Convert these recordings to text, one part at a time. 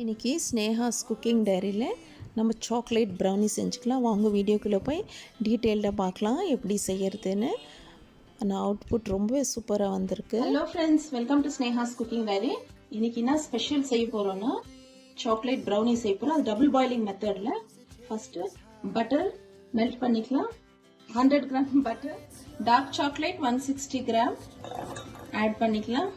இன்றைக்கி ஸ்னேஹாஸ் குக்கிங் டைரியில் நம்ம சாக்லேட் ப்ரௌனி செஞ்சுக்கலாம். வாங்க வீடியோக்குள்ளே போய் டீட்டெயில்டாக பார்க்கலாம் எப்படி செய்யறதுன்னு. ஆனால் அவுட்புட் ரொம்பவே சூப்பராக வந்திருக்கு. Hello friends, welcome to Sneha's cooking diary. இன்னைக்கு என்ன ஸ்பெஷல் செய்ய போகிறோன்னா சாக்லேட் ப்ரௌனி செய்ய போகிறோம். அது டபுள் பாயிலிங் மெத்தடில். ஃபஸ்ட்டு பட்டர் மெல்ட் பண்ணிக்கலாம். 100 gram butter, dark chocolate 160 gram add பண்ணிக்கலாம்.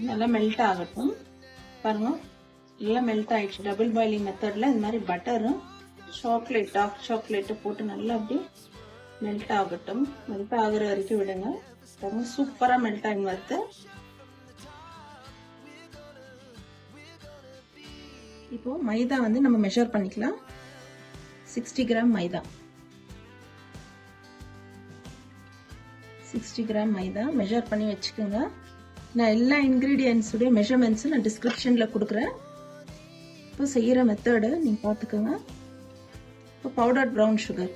நல்லா மெல்ட் ஆகட்டும். பாருங்க, நல்லா மெல்ட் ஆயிடுச்சு. டபுள் பாயிலிங் மெத்தடில் இந்த மாதிரி பட்டரும் சாக்லேட், டார்க் சாக்லேட்டை போட்டு நல்லா அப்படி மெல்ட் ஆகட்டும். மெல்ட் ஆகுற வரைக்கும் விடுங்க. பாருங்க, சூப்பராக மெல்ட் ஆகி வருது. இப்போ மைதா வந்து நம்ம மெஷர் பண்ணிக்கலாம். 60 கிராம் மைதா, 60 கிராம் மைதா மெஷர் பண்ணி வச்சுக்கோங்க. நான் எல்லா இன்க்ரீடியன்ஸுடைய மெஷர்மெண்ட்ஸும் நான் டிஸ்கிரிப்ஷனில் கொடுக்குறேன். இப்போ செய்கிற மெத்தடு நீங்கள் பார்த்துக்கோங்க. இப்போ பவுடர் ப்ரௌன் சுகர்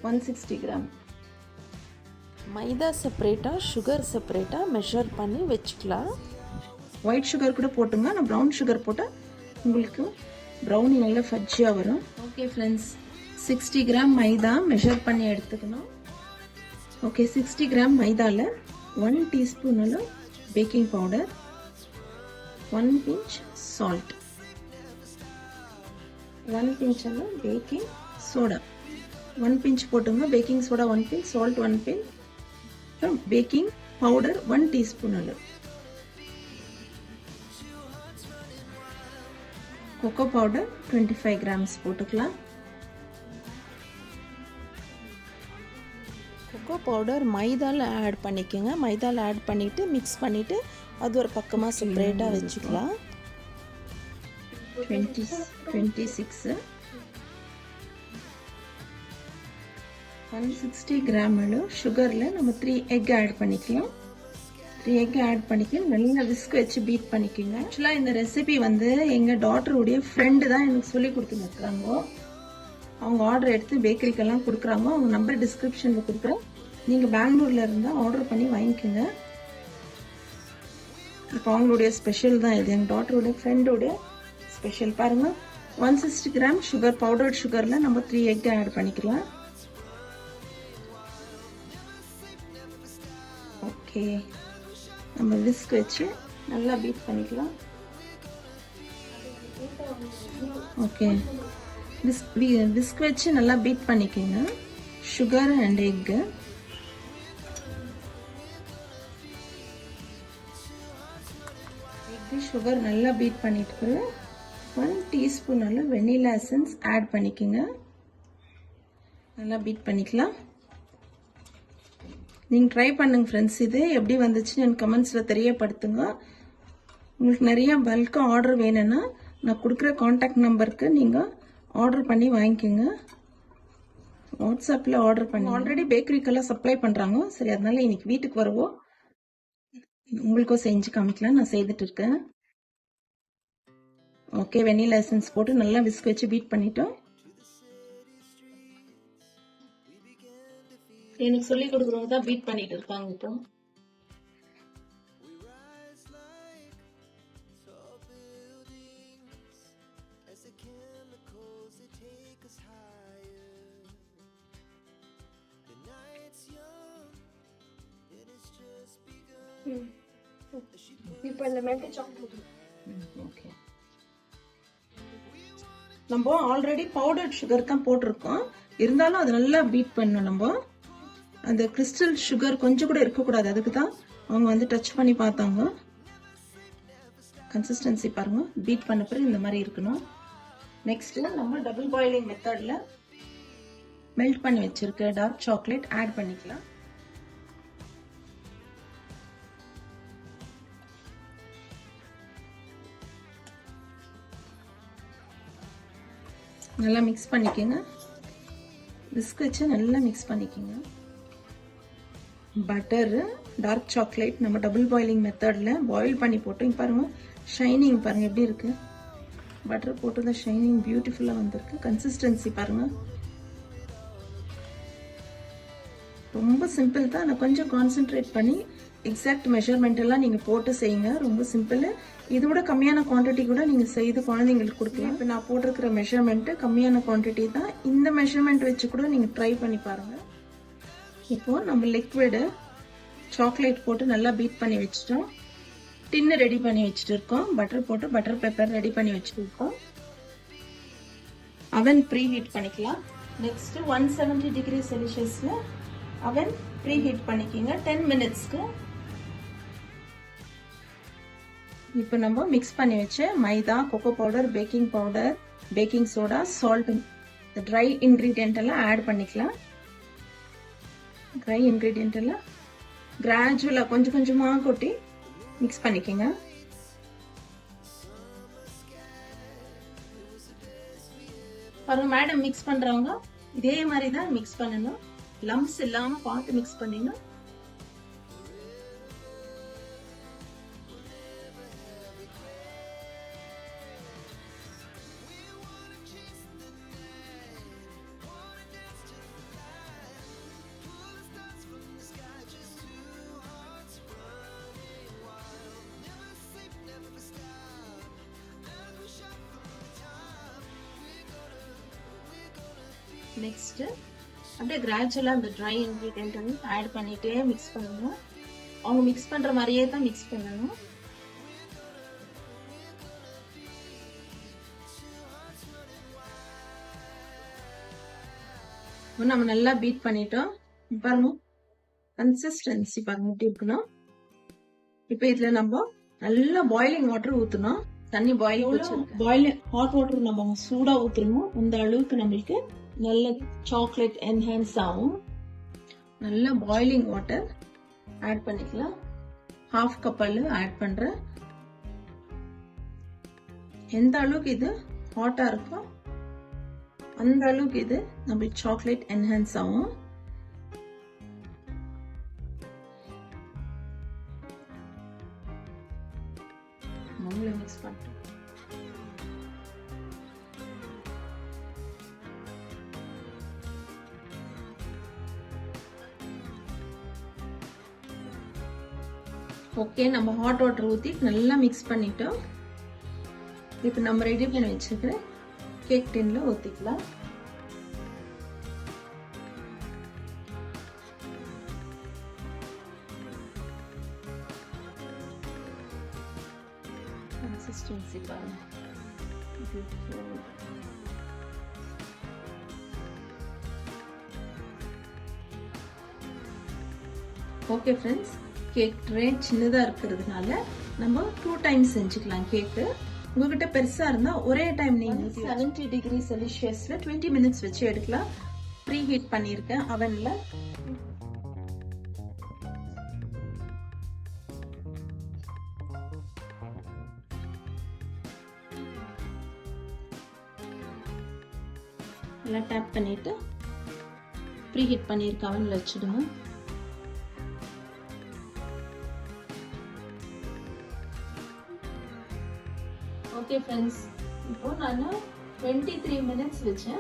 160 கிராம். மைதா செப்பரேட்டாக, சுகர் செப்பரேட்டாக மெஷர் பண்ணி வச்சுக்கலாம். ஒயிட் சுகர் கூட போட்டுங்க. நான் ப்ரௌன் சுகர் போட்டால் உங்களுக்கு ப்ரௌனி நல்லா ஃபஜ்ஜியாக வரும். Okay friends, 60 gram maida measure பண்ணி எடுத்துக்கணும். ஓகே, 60 கிராம் மைதாவில் 1 டீஸ்பூன் அளவு baking powder, 1 pinch salt, 1 pinch அளவு பேக்கிங் சோடா, 1 பிஞ்ச் போட்டுங்க. Baking soda 1 pinch, salt 1 pinch, baking powder 1 teaspoon அளவு, கொக்கோ பவுடர் 25 கிராம்ஸ் போட்டுக்கலாம். கொக்கோ பவுடர் மைதாவில் ஆட் பண்ணிக்கோங்க. மைதாவில் ஆட் பண்ணிவிட்டு மிக்ஸ் பண்ணிவிட்டு அது ஒரு பக்கமாக செப்பரேட்டாக வச்சுக்கலாம். 26 160 கிராம் அளவு சுகரில் நம்ம 3 எக் ஆட் பண்ணிக்கலாம். 3 எக் ஆட் பண்ணிக்க நல்லா விஸ்க் வச்சு பீட் பண்ணிக்கோங்க. ஆக்சுவலாக இந்த ரெசிபி வந்து எங்கள் டாட்டருடைய ஃப்ரெண்டு தான் எனக்கு சொல்லி கொடுத்துருக்காங்க. அவங்க ஆர்டர் எடுத்து பேக்கரிக்கெல்லாம் கொடுக்குறாங்க. அவங்க நம்பர் டிஸ்கிரிப்ஷனில் கொடுக்குறேன். நீங்கள் பெங்களூரில் இருந்தால் ஆர்டர் பண்ணி வாங்கிக்கோங்க. இப்போ அவங்களுடைய ஸ்பெஷல் தான் இது. எங்கள் டாட்டருடைய ஃப்ரெண்டோடைய ஸ்பெஷல். பாருங்கள், 160 கிராம் சுகர், பவுடர்ட் சுகரில் நம்ம 3 எக் ஆட் பண்ணிக்கலாம். ஓகே, நம்ம விஸ்க் வச்சு நல்லா பீட் பண்ணிக்கலாம். ஓகே, விஸ்க் வச்சு நல்லா பீட் பண்ணிக்கோங்க. Sugar and egg. Egg sugar நல்லா பீட் பண்ணிட்டு 1 டீஸ்பூன் அளவு வெனிலா எசன்ஸ் ஆட் பண்ணிக்கோங்க. நல்லா பீட் பண்ணிக்கலாம். நீங்கள் ட்ரை பண்ணுங்க ஃப்ரெண்ட்ஸ். இது எப்படி வந்துச்சுன்னு எனக்கு கமெண்ட்ஸில் தெரியப்படுத்துங்க. உங்களுக்கு நிறைய பல்காக ஆர்டர் வேணும்னா நான் கொடுக்குற காண்டாக்ட் நம்பருக்கு நீங்கள் ஆர்டர் பண்ணி வாங்கிக்கோங்க. வாட்ஸ்அப்பில் ஆர்டர் பண்ணி ஆல்ரெடி பேக்கரிக்கெல்லாம் சப்ளை பண்ணுறாங்க. சரி, அதனால இன்னைக்கு வீட்டுக்கு வருவோம், உங்களுக்கும் செஞ்சு காமிக்கலாம். நான் செய்துட்டு இருக்கேன். ஓகே, வெனிலா எசன்ஸ் போட்டு நல்லா விஸ்க் வச்சு பீட் பண்ணிட்டோம். எனக்கு சொல்லி கொடுக்குறவங்க தான் பீட் பண்ணிட்டு இருக்காங்க. இப்போ இப்போ இந்த மெல்ட் சாக்லேட் ஓகே, நம்ம ஆல்ரெடி பவுடர்ட் சுகர் தான் போட்டிருக்கோம். இருந்தாலும் அது நல்லா பீட் பண்ணணும். நம்ம அந்த கிறிஸ்டல் சுகர் கொஞ்சம் கூட இருக்கக்கூடாது. அதுக்கு தான் அவங்க வந்து டச் பண்ணி பார்த்தாங்க. கன்சிஸ்டன்சி பாருங்க, பீட் பண்ண பிறகு இந்த மாதிரி இருக்கணும். நெக்ஸ்ட் நம்ம டபுள் பாயிலிங் மெத்தட்ல மெல்ட் பண்ணி வச்சிருக்க டார்க் சாக்லேட் ஆட் பண்ணிக்கலாம். நல்லா மிக்ஸ் பண்ணிக்கோங்க. விஸ்க் வச்சு நல்லா மிக்ஸ் பண்ணிக்கோங்க. பட்டரு, டார்க் சாக்லேட் நம்ம டபுள் பாயிலிங் மெத்தடில் பாயில் பண்ணி போட்டோம். பாருங்க, ஷைனிங் பாருங்க எப்படி இருக்கு. பட்டர் போட்டு ஷைனிங் பியூட்டிஃபுல்லாக வந்திருக்கு. கன்சிஸ்டன்சி பாருங்க. ரொம்ப சிம்பிள் தான், ஆனால் கொஞ்சம் கான்சென்ட்ரேட் பண்ணி எக்ஸாக்ட் மெஷர்மெண்ட் எல்லாம் நீங்கள் போட்டு செய்யுங்க. ரொம்ப சிம்பிள். இதோட கம்மியான குவான்டிட்டி கூட நீங்கள் செய்து குழந்தைங்களுக்கு கொடுக்கலாம். இப்போ நான் போட்டிருக்கிற மெஷர்மெண்ட்டு கம்மியான குவான்டிட்டி தான். இந்த மெஷர்மெண்ட் வச்சு கூட நீங்கள் ட்ரை பண்ணி பாருங்கள். இப்போது நம்ம லிக்விடு சாக்லேட் போட்டு நல்லா பீட் பண்ணி வச்சுட்டோம். டின்னு ரெடி பண்ணி வச்சுட்டு இருக்கோம். பட்டர் போட்டு பட்டர் பேப்பர் ரெடி பண்ணி வச்சுட்டு இருக்கோம். அவன் ப்ரீ ஹீட் பண்ணிக்கலாம். நெக்ஸ்ட் 170 டிகிரி செல்சியஸ்ல அவன் ப்ரீ ஹீட் பண்ணிக்கிங்க 10 மினிட்ஸ்க்கு. இப்போ நம்ம மிக்ஸ் பண்ணி வச்சு maida, cocoa powder, baking powder, baking soda, salt, dry ingredient எல்லாம் ஆட் பண்ணிக்கலாம். ட்ரை இன்கிரீடியன்ட் எல்லாம் கிராஜுவலா கொஞ்சம் கொஞ்சமா கொட்டி மிக்ஸ் பண்ணிக்கங்க. பாருங்க மேடம், மிக்ஸ் பண்றவங்க இதே மாதிரி தான் மிக்ஸ் பண்ணணும். லம்ப்ஸ் இல்லாம பார்த்து மிக்ஸ் பண்ணிடணும். நெக்ஸ்ட் அப்படியே கிராஜுவலா அந்த ட்ரை இன்கிரீடியன்ட் வந்து ஆட் பண்ணிட்டே மிக்ஸ் பண்ணணும். அவங்க மிக்ஸ் பண்ற மாதிரியே தான் மிக்ஸ் பண்ணணும். நம்ம நல்லா பீட் பண்ணிட்டோம். பாருங்க கன்சிஸ்டன்சி பாருங்க எப்படி இருக்கணும். இப்போ இதுல நம்ம நல்லா பாயிலிங் வாட்டர் ஊத்தணும். தண்ணி பாயிலிங் ஹாட் வாட்டர் நம்ம சூடா ஊத்துறோமோ அந்த அளவுக்கு நம்மளுக்கு நல்ல சாக்லேட் என்ஹான்ஸ் ஆகும். நல்ல பாயிலிங் வாட்டர் ஆட் பண்ணிக்கலாம். ஹாஃப் கப் அளவு ஆட் பண்றேன். எந்த அளவுக்கு இது ஹாட்டா இருக்கோ அந்த அளவுக்கு இது நம்மளுக்கு சாக்லேட் என்ஹான்ஸ் ஆகும். நம்மள மிக்ஸ் பண்ணிட்டோம். ஓகே, நம்ம ஹாட் வாட்டர் ஊற்றி நல்லா மிக்ஸ் பண்ணிட்டோம். இப்போ நம்ம ரெடி பண்ணி வச்சுக்கிற கேக் டின்ல ஊற்றிக்கலாம். கன்சிஸ்டன்சி பாருங்க. ஓகே ஃப்ரெண்ட்ஸ், கேக் ட்ரே சின்னதாக இருக்கிறதுனால நம்ம 2 டைம்ஸ் செஞ்சுக்கலாம் கேக்கு. உங்ககிட்ட பெருசா இருந்தா ஒரே டைம் நீங்க 70 டிகிரி செல்சியஸ்ல 20 மினிட்ஸ் வச்சு எடுக்கலாம். ப்ரீ ஹீட் பண்ணியிருக்கேன் அவன்ல. நல்லா டேப் பண்ணிட்டு ப்ரீ ஹீட் பண்ணியிருக்க அவன்ல வச்சுடுங்க. ஓகே ஃப்ரெண்ட்ஸ், இப்போ நான் 23 மினிட்ஸ் வச்சேன்.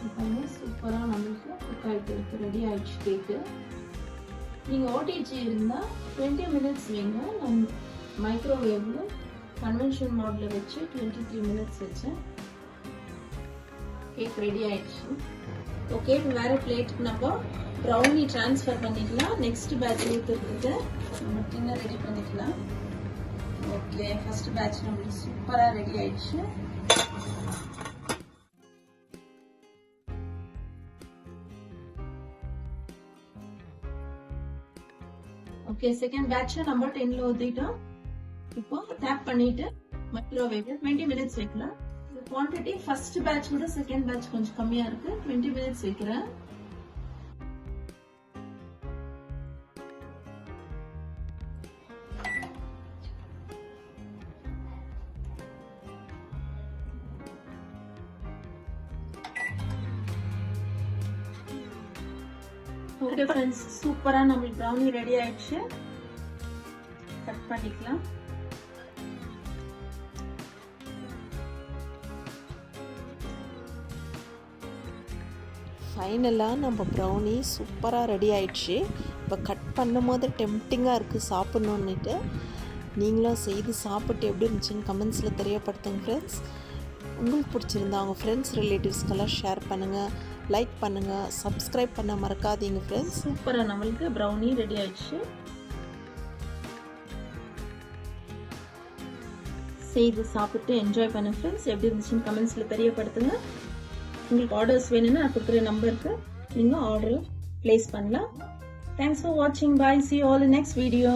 இப்போ சூப்பராக நம்மளுக்கு குக் ஆகிட்டு இருக்கு, ரெடி ஆயிடுச்சு கேக்கு. நீங்கள் ஓடிஜி இருந்தால் 20 மினிட்ஸ் வைங்க. நான் மைக்ரோவேவில் கன்வென்ஷன் மோடில் வச்சு 23 மினிட்ஸ் வச்சேன். கேக் ரெடி ஆயிடுச்சு. ஓகே, வேறு பிளேட்டுக்கு நம்ம ப்ரௌனி ட்ரான்ஸ்ஃபர் பண்ணிக்கலாம். நெக்ஸ்ட் பேட்ச் ஊற்றுறதுக்கு நம்ம டின்னர் ரெடி பண்ணிக்கலாம். ஓகே, ஃபர்ஸ்ட் பேட்ச் நம்மளுக்கு சூப்பராக ரெடி ஆயிடுச்சு. ஓகே, செகண்ட் பேட்ச் நம்ம 10ல ஊற்றிட்டோம். இப்போ டேப் பண்ணிட்டு மைக்ரோவேவ்ல 20 மினிட்ஸ் வைக்கலாம். குவான்டிட்டி ஃபர்ஸ்ட் பேட்ச் விட செகண்ட் பேட்ச் கொஞ்சம் கம்மியா இருக்கு. 20 மினிட்ஸ் வைக்கிறேன். ஓகே ஃப்ரெண்ட்ஸ், சூப்பரா நம்மளுக்கு ப்ரௌனி ரெடி ஆயிடுச்சு. கட் பண்ணிக்கலாம். ஃபைனலாக நம்ம ப்ரௌனி சூப்பராக ரெடி ஆயிடுச்சு. இப்போ கட் பண்ணும் போது டெம்ப்டிங்காக இருக்குது சாப்பிட்ணுன்னுட்டு. நீங்களும் செய்து சாப்பிட்டு எப்படி இருந்துச்சுன்னு கமெண்ட்ஸில் தெரியப்படுத்துங்க ஃப்ரெண்ட்ஸ். உங்களுக்கு பிடிச்சிருந்தா அவங்க ஃப்ரெண்ட்ஸ் ரிலேட்டிவ்ஸ்க்கெல்லாம் ஷேர் பண்ணுங்கள், லைக் பண்ணுங்கள், சப்ஸ்கிரைப் பண்ண மறக்காதீங்க ஃப்ரெண்ட்ஸ். சூப்பராக நம்மளுக்கு ப்ரௌனி ரெடி ஆயிடுச்சு. செய்து சாப்பிட்டு என்ஜாய் பண்ண ஃப்ரெண்ட்ஸ். எப்படி இருந்துச்சுன்னு கமெண்ட்ஸில் தெரியப்படுத்துங்க. உங்களுக்கு ஆர்டர்ஸ் வேணும்னா நான் கொடுக்குற நம்பருக்கு நீங்கள் ஆர்டர் ப்ளேஸ் பண்ணலாம். தேங்க்ஸ் ஃபார் வாட்சிங். பாய். See you all in next video.